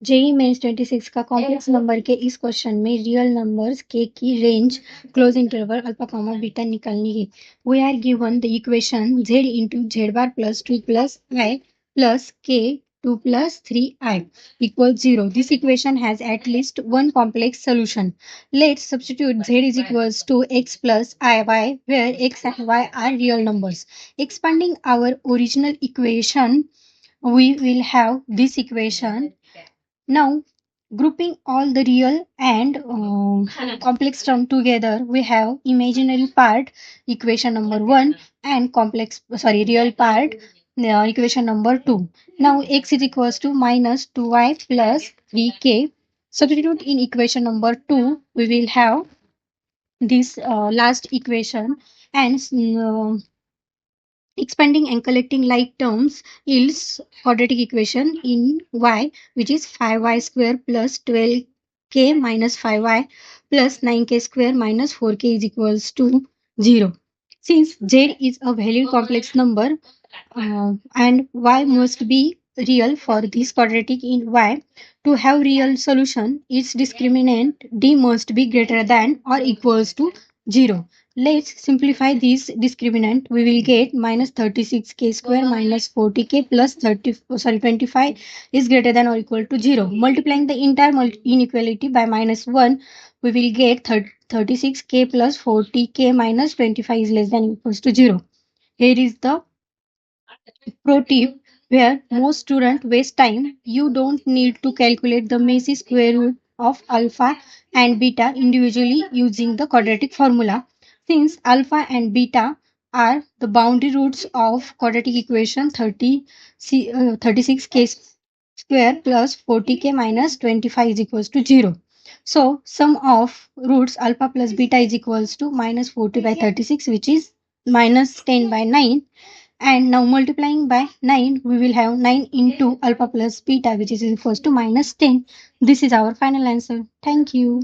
JEE mains 26 का complex number के इस क्वेश्चन में रियल नंबर्स के की range close interval alpha comma beta निकालनी है. We are given the equation z into z bar plus 2 plus i plus k 2 plus 3i equals 0. This equation has at least one complex solution. Let's substitute z is equals to x plus iy where x and y are real numbers. Expanding our original equation, we will have this equation. Now, grouping all the real and complex term together, we have imaginary part, equation number 1, and real part, equation number 2. Now, x is equals to minus 2y plus 3k. Substitute in equation number 2, we will have this last equation, and expanding and collecting like terms yields quadratic equation in y, which is 5y square plus 12k minus 5y plus 9k square minus 4k is equals to 0. Since z is a value complex number and y must be real for this quadratic in y, to have real solution, its discriminant d must be greater than or equals to 0. Let's simplify this discriminant. We will get minus 36k square minus 40k plus 25 is greater than or equal to 0. Multiplying the entire inequality by minus 1, we will get 36k plus 40k minus 25 is less than or equals to 0. Here is the pro tip where most students waste time. You don't need to calculate the messy square root of alpha and beta individually using the quadratic formula. Since alpha and beta are the boundary roots of quadratic equation 36k square plus 40k minus 25 is equals to 0. So sum of roots alpha plus beta is equals to minus 40 by 36, which is minus 10 by 9. And now multiplying by 9, we will have 9 into alpha plus beta, which is equals to minus 10. This is our final answer. Thank you.